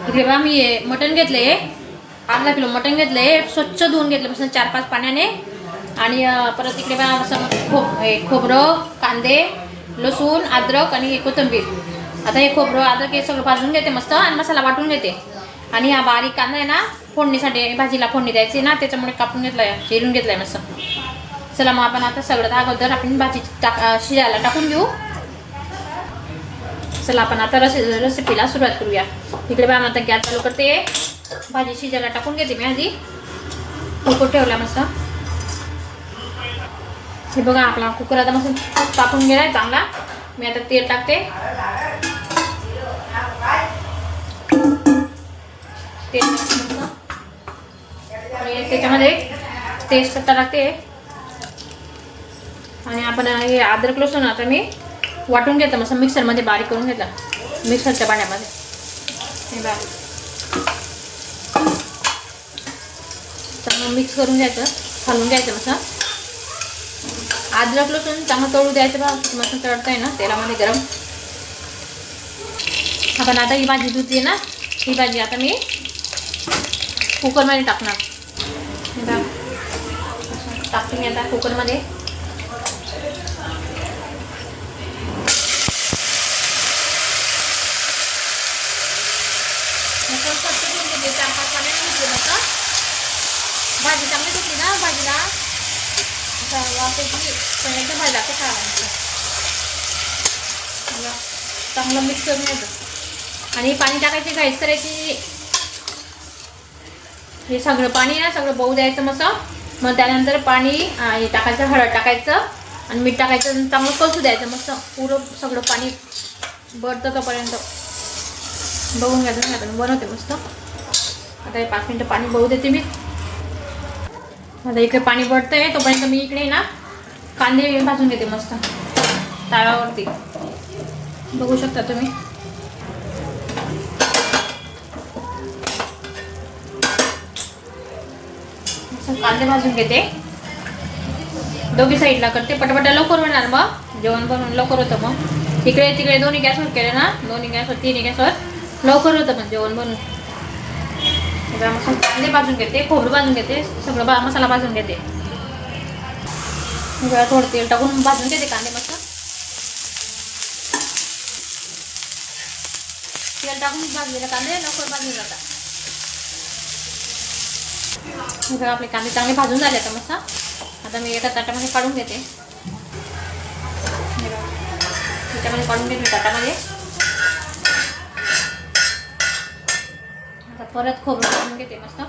इकडे बघा मी मटण घेतले, अर्धा किलो मटण घेतले, स्वच्छ धुवून घेतले मस्त 4-5 पाण्याने. आणि परत इकडे बघा असं खोबरं, कांदे, लसूण, अद्रक आणि कोथिंबीर. आता हे खोबरं अद्रक हे सगळं भाजून घेते मस्त आणि मसाला वाटून घेते. आणि हा बारीक कांदा आहे ना फोडणीसाठी, भाजीला फोडणी द्यायची ना, त्याच्यामुळे कापून घेतलाय, चिरून घेतलाय मस्त. चला मग आपण आता सगळं अगोदर आपण भाजी शिजायला टाकून घेऊ. चला आपण आता रेसिपीला सुरुवात करूया. इकडे बघा आता गॅस चालू करते, भाजी शिजायला टाकून घेते मी. आधी कुकर ठेवला मस्त. हे बघा आपला कुकर आता मस्त तापून गेलाय चांगला. मी आता तेल टाकते. तेल आणि त्याच्यामध्ये तेजपत्ता टाकते. आणि आपण हे अद्रक लसूण आता मी वाटून घेतलं मस्त, मिक्सरमध्ये बारीक करून घेतला मिक्सरच्या भांड्यामध्ये. हे बघा चांगलं मिक्स करून घ्यायचं, घालून घ्यायचं मस्त. अद्रक लसूण चांगलं तळू द्यायचं बघा, मस्त तळत आहे ना तेलामध्ये गरम. आपण आता ही भाजी धुतली ना, ही भाजी आता मी कुकरमध्ये टाकणार. हे बघा टाकते मी आता कुकरमध्ये. भाजी चांगली धुतली ना, भाजीला एकदम भाजी लागते खायला. चांगलं मिक्स करून घ्यायचं आणि पाणी टाकायची, घाईच करायची. हे सगळं पाणी ना सगळं बहु द्यायचं मस्त. मग त्यानंतर पाणी हे टाकायचं, हळद टाकायचं आणि मीठ टाकायचं, चांगलं कलसू द्यायचं मस्त. पुरं सगळं पाणी बरतं तोपर्यंत बघून घ्यायचं. आपण बनवते मस्त. आता हे 5 मिनटं पाणी बहु देते मी. आता इकडे पाणी बढतंय तोपर्यंत मी इकडे ना कांदे भाजून घेते मस्त तव्यावरती. बघू शकता तुम्ही. कांदे भाजून घेते, दोघी साईडला करते. पटापटा लवकर होणार, मग जेवण बनवून लवकर होतं. मग इकडे तिकडे दोन्ही गॅसवर केले ना, दोन्ही गॅसवर 3 गॅसवर लवकर होतं मग जेवण बनवून. मस्त कांदे भाजून घेते, खोबरं भाजून घेते, सगळं मसाला भाजून घेते. थोडं तेल टाकून भाजून घेते कांदे मस्त. तेल टाकून भाजलेले कांदे लवकर भाजून जातात. आपले कांदे चांगले भाजून झाले आता मस्त. आता मी एका ताटामध्ये काढून घेते. त्याच्यामध्ये काढून घेते ताटामध्ये. आता परत खोबरं भाजून घेते मस्त.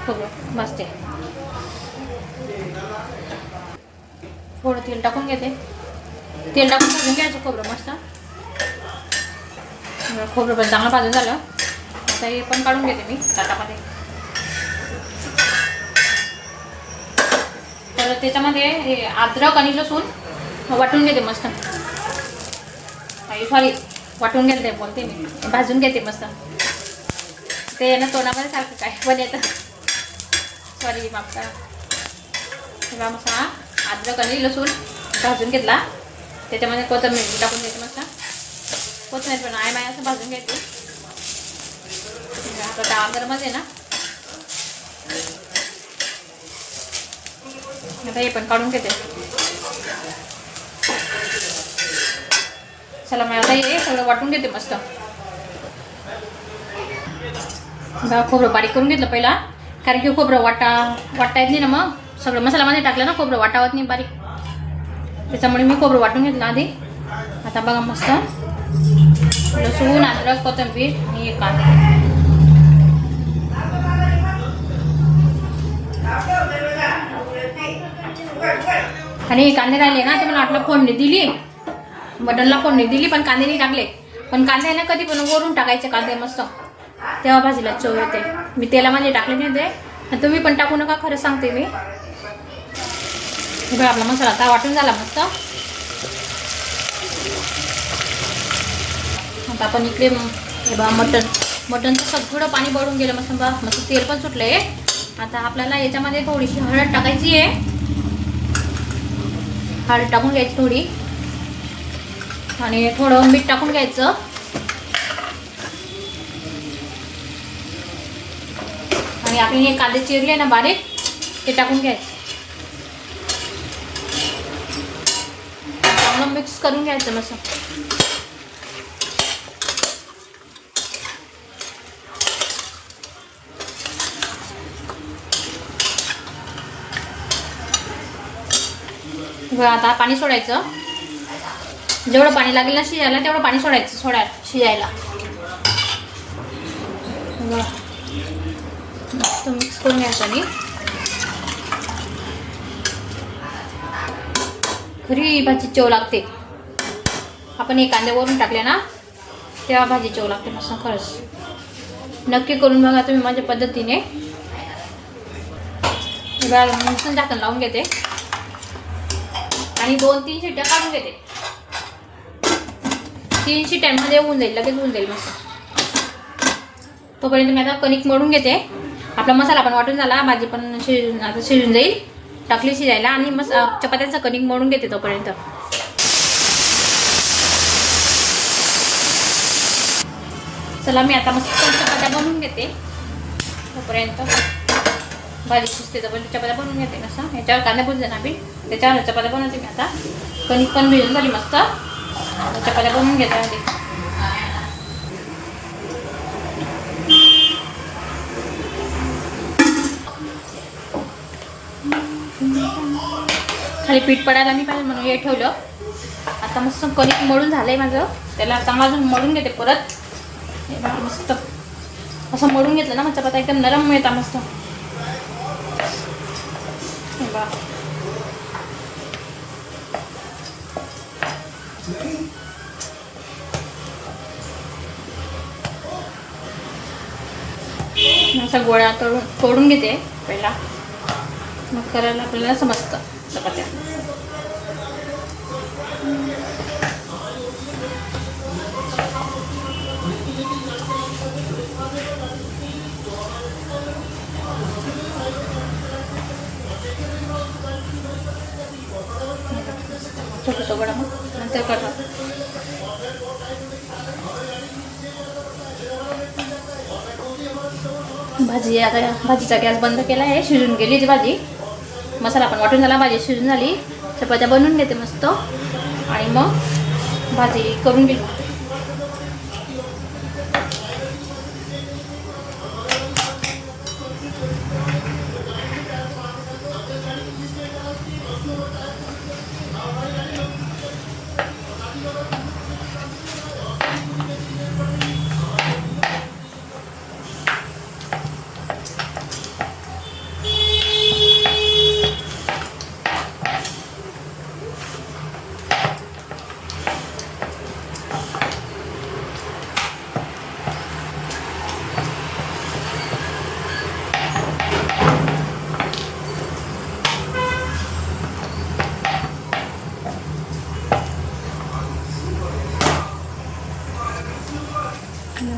खोबरं भाजते. थोडं तेल टाकून घेते. तेल टाकून भाजून घ्यायचं खोबरं मस्त. खोबरं पण चांगलं भाजून झालं. आता हे पण काढून घेते मी ताटामध्ये. तर त्याच्यामध्ये हे अद्रक आणि लसूण वाटून घेते मस्त. सॉरी वाटून घेते बोलते मी, भाजून घेते मस्त. ते ना तोंडामध्ये सारखं काय पण येतं, सॉरी माफ करा. सगळा मसाला अद्रक आणि लसूण भाजून घेतला. त्याच्यामध्ये कोथिंबीर टाकून घ्यायची मस्त. कोथिंबीर पण आहे असं भाजून घ्यायची. आता तवा गरम आहे ना. आता हे पण काढून घेते. चला मग आता हे सगळं वाटून घेते मस्त. खोबरं बारीक करून घेतलं पहिला, कारण की खोबरं वाटता येत नाही ना. मग सगळं मसाल्यामध्ये टाकलं ना, खोबरं वाटावत नाही बारीक, त्याच्यामुळे मी खोबरं वाटून घेतलं आधी. आता बघा मस्त लसूण, अद्रक, कोथिंबीर आणि कांदा. आणि कांदे राहिले ना, ते मला वाटलं फोडणी दिली, मटनला फोडणी दिली पण कांदे नाही टाकले. पण कांदे ना कधी पण वरून टाकायचे कांदे मस्त, तेव्हा भाजीला चव येते. मी तेलामध्ये टाकले नाही ते, तुम्ही पण टाकू नका, खरं सांगते मी. बघा आपला मसाला आता वाटून झाला मस्त. आता आपण इकडे हे बघा मटनचं सगळं पाणी बळून गेलं मस्त. बघा मस्त तेल पण सुटलं आहे. आता आपल्याला याच्यामध्ये थोडीशी हळद टाकायची आहे. हळद टाकून घ्यायची थोडी आणि थोडं मीठ टाकून घ्यायचं आणि आपण हे कांदे चिरले ना बारीक ते टाकून घ्यायचं. चांगलं मिक्स करून घ्यायचं मस्त. आता पाणी सोडायचं. जेवढं पाणी लागेल ना शिजायला तेवढं पाणी सोडायचं शिजायला. मस्त मिक्स करून घ्यायचं आणि खरी भाजी चव लागते. आपण हे कांदे वरून टाकले ना तेव्हा भाजी चव लागते मस्त. खरंच नक्की करून बघा तुम्ही माझ्या पद्धतीने. मस्त झाकण लावून घेते आणि 2-3 शिट्ट्या काढून घेते. 3 शिट्ट्यांमध्ये होऊन जाईल, लगेच होऊन जाईल मस्त. तोपर्यंत मी आता कणिक मळून घेते. आपला मसाला पण वाटून झाला, भाजी पण आता शिजून जाईल. टाकली शिजायला आणि मस्त चपात्यांचं कणिक मळून घेते तोपर्यंत. चला मी आता मस्त चपात्या बनवून घेते. तोपर्यंत भाजी शिजते तोपर्यंत चपात्या बनवून घेते. मस्त याच्यावर कांदा भुजले ना मी त्याच्यावर चपात्या बनवते मी आता. कणिक पण भिजून झाली मस्त. चपात्या बनवून घेते आधी. खाली पीठ पडायला मी पाहिजे म्हणून हे ठेवलं. आता मस्त कणिक मळून झालंय माझं. त्याला चांगला अजून मळून घेते परत. हे बघा मस्त असं मळून घेतलं ना मग चपात्या एकदम नरम मिळतात मस्त. हे बघा असा गोळा तोडून घेते पहिला. मग करायला आपल्याला समजतं चपात्या. छोटं गोळा मग नंतर करणार. भाजी आता भाजीचा गॅस बंद केला आहे. शिजून गेली ती भाजी. मसाला पण वाटून झाला, भाजी शिजून झाली. चपात्या बनवून घेते मस्त आणि मग भाजी करून घेऊ.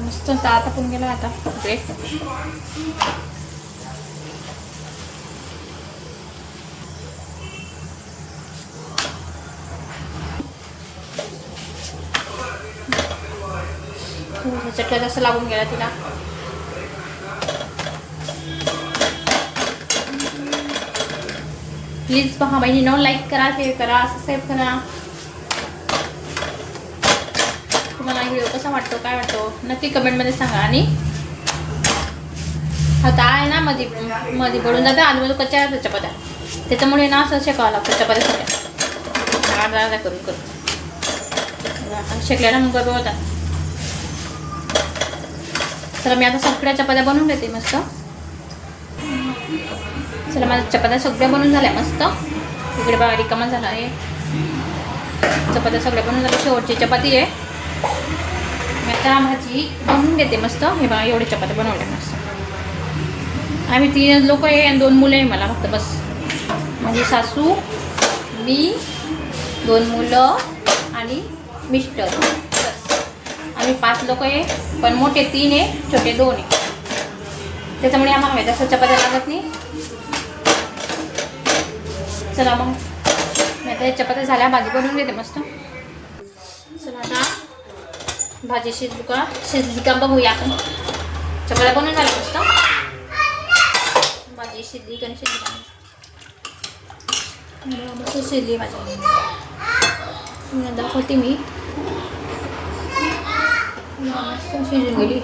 मस्त आता पण गेला आता इकडे. चटका जास्त लागून गेला तिला. प्लीज पहा बहिणींनो, लाईक करा, शेअर करा, सबस्क्राईब करा. तुम्हाला व्हिडिओ कसा वाटतो, काय वाटतो नक्की कमेंटमध्ये सांगा. आणि आता आहे ना मध्ये पडून जातं आजूबाजू कच्च्या राहतात चपात्या. त्याच्यामुळे ना असं शेकावं लागतं चपात्या सगळ्या अर्धा करून शेकल्याला मग बरोबर होता. चला मी आता सगळ्या चपात्या बनवून घेते मस्त. चला माझ्या चपात्या सगळ्या बनवून झाल्या मस्त. इकडे बघा रिकामा झाला आहे. चपात्या सगळ्या बनवून झाल्या. शेवटची चपाती आहे. मी आता भाजी बनवून घेते मस्त. हे बघा एवढे चपात्या बनवल्या मस्त. आम्ही 3 लोक आहे आणि 2 मुलं आहे मला फक्त बस. माझी सासू, मी, 2 मुलं आणि मिस्टर. बस आम्ही 5 लोक आहे. पण मोठे 3 आहे, छोटे 2 आहे. त्याच्यामुळे आम्हाला जास्त चपात्या लागत नाही. चला मग मी आता चपात्या झाल्या, भाजी बनवून घेते मस्त. चला आता भाजी शिजली का बघूया आपण. चपात्या बनवून झाल्या मस्त. भाजी शिजली का शिजली मस्त शिजली भाजी. दाखवते मी. मस्त शिजून गेली.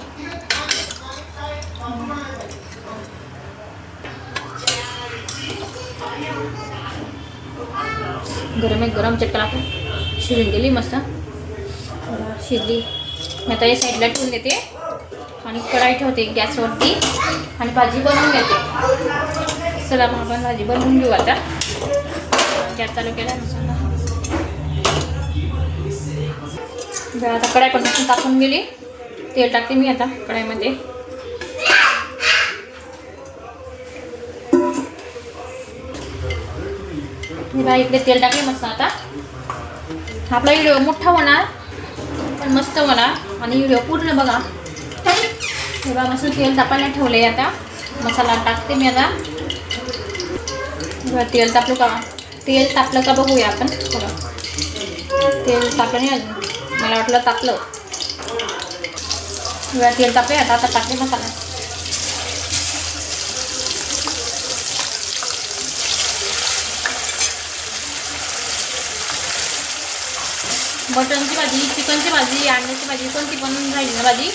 गरम एक गरम चटका आपण शिजून गेली मस्त शिजली. मी आता या साईडला ठेवून देते आणि कढाई ठेवते गॅसवरती आणि भाजी बनवून घेते. चला मग आपण भाजी बनवून घेऊ. आता गॅस चालू केला मसाला. आता कढाई पण टाकून गेली. तेल टाकते मी आता कढाईमध्ये. इकडे तेल टाकले मस्त. आता आपला व्हिडिओ मोठा होणार पण मस्त होणार आणि व्हिडिओ पूर्ण बघा. तेव्हा मस्त तेल तापायला ठेवले. आता मसाला टाकते मी. आता तेल तापलं का, तेल तापलं का बघूया आपण. बघा तेल तापलं नाही अजून, मला वाटलं तापलं. तेल तापले. आता टाकले मसाला. मटनची भाजी, चिकनची भाजी, अंड्याची भाजी, कोणती पण राहिली ना भाजी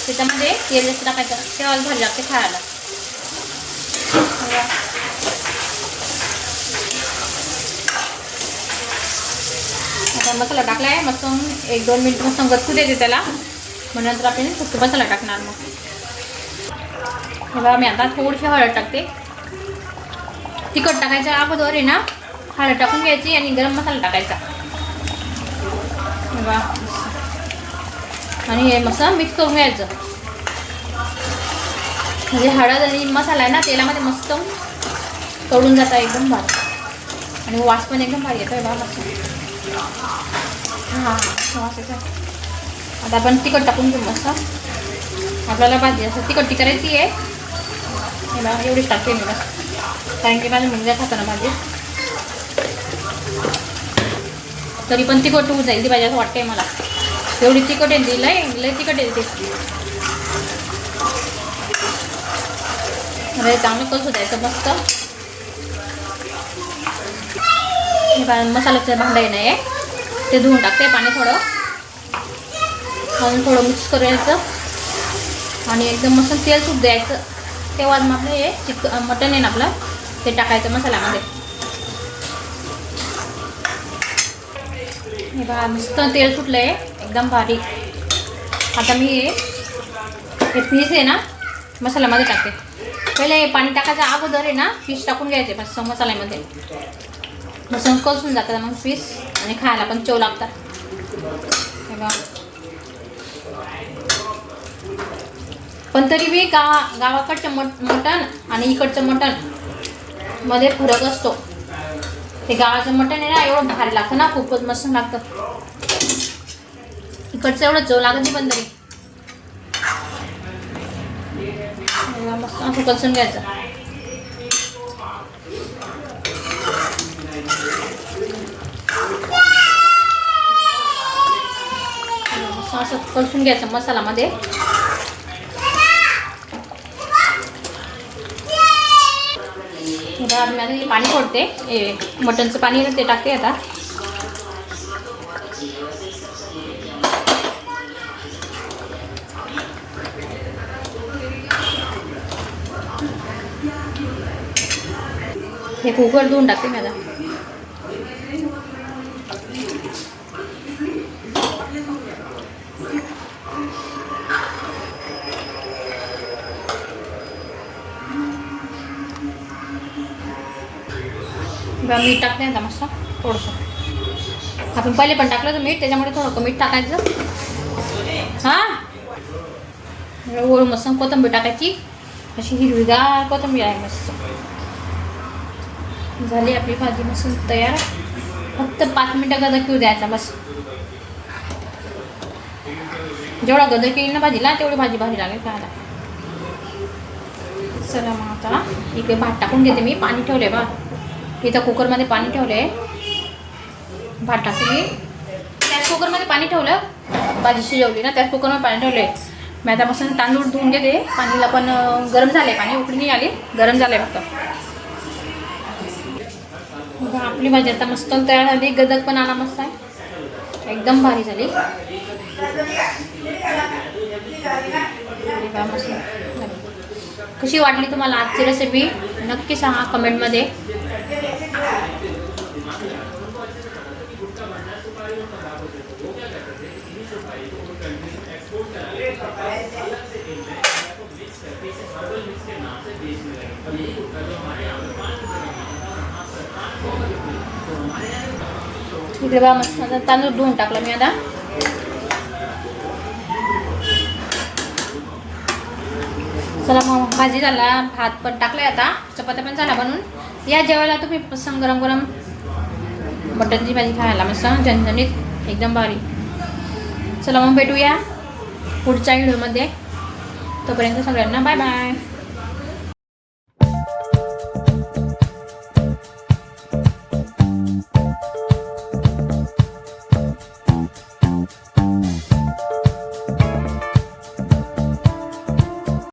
त्याच्यामध्ये तेल जास्त टाकायचं, तेव्हा भाजी लागते खायला. आता मसाला टाकला आहे मस्त. 1-2 मिनटं मस्त गच्चू देते त्याला. मग नंतर आपण फक्त मसाला टाकणार. मग बघा मी आता थोडीशी हळद टाकते. तिखट टाकायच्या अगोदर आहे ना हळद टाकून घ्यायची आणि गरम मसाला टाकायचा. आणि हे मस्त मिक्स करून घ्यायचं. म्हणजे हळद आणि मसाला आहे ना तेलामध्ये मस्त तळून जातं एकदम भारी. आणि वास पण एकदम भारी येतो आहे बघा मस्त. हां वास येतो. आता आपण तिखट टाकून घेऊ मस्त. आपल्याला भाजी असं तिखट करायची आहे. हे बघा एवढीच टाकते मी बस, कारण की माझ्या मुलगा खातो ना भाजी. तरी पण तिखट होऊन जाईल ती भाजी असं वाटते मला. एवढी तिखट येते, लय तिखट येते. अरे चांगलं कसं द्यायचं मस्त. हे मसाल्याचं भांडं नाही आहे ते धुवून टाकते पाणी थोडं आणि थोडं मिक्स करायचं आणि एकदम मस्त तेल सूप द्यायचं. तेव्हाच मग आपलं हे मटण आहे ना आपलं ते टाकायचं मसाल्यामध्ये. हे बघा मस्त तेल सुटलं आहे एकदम भारी. आता मी हे पीस आहे ना मसाल्यामध्ये टाकते. पहिले पाणी टाकायचं अगोदर आहे ना पीस टाकून घ्यायचे मस्त मसाल्यामध्ये. मस्त कसून जातात मग पीस आणि खायला पण चव लागतात. हे बघा पण तरी बी गावाकडचं मटण आणि इकडचं मटण मध्ये फरक असतो. ते गावाचं मटण आहे ना एवढं भारी लागतं ना, खूपच मस्त लागतं. इकडचं एवढं चव लागत नाही पण तरी मस्त असं कसून घ्यायचं. असं कसून घ्यायचं मसाल्यामध्ये. मी आता पाणी सोडते. मटनचं पाणी ते टाकते आता. हे कुकर धुवून टाकते मी आता. मीठ टाकते आता मस्त थोडंसं. आपण पहिले पण टाकलं होतं मीठ, त्याच्यामुळे थोडं मीठ टाकायचं. हां वरून मस्त कोथिंबीर टाकायची. अशी हिरवीगार कोथिंबीर आहे मस्त. झाली आपली भाजी मस्त तयार. फक्त 5 मिनटं गदक द्यायचा बस. जेवढा गदक येईल ना भाजीला तेवढी भाजी भारी लागेल खायला. चला मग आता इकडे भात टाकून घेते मी. पाणी ठेवले बा इथं कुकरमध्ये पाणी ठेवले. भात टाकते मी. त्याच कुकरमध्ये पाणी ठेवलं, भाजी शिजवली ना, त्याच कुकरमध्ये पाणी ठेवले. मी आता मस्त तांदूळ धुवून घेते. पाणीला पण गरम झाले, पाणी उकळी नाही आली, गरम झाले फक्त. आपली भाजी आता मस्त तयार झाली. गदक पण आला मस्त आहे, एकदम भारी झाली. कशी वाटली तुम्हाला आजची रेसिपी नक्की सांगा कमेंटमध्ये. इकडे बा मस्त तांदूळ धुवून टाकलं मी आता. चला मग भाजी झाला, भात पण टाकलाय आता, चपात्या पण झाला बनवून. या जेवायला तुम्ही पसंत गरम गरम मटनची भाजी खायला मस्त झणझणीत एकदम भारी. चला मग भेटूया पुढच्या व्हिडिओमध्ये. तोपर्यंत सगळ्यांना बाय बाय.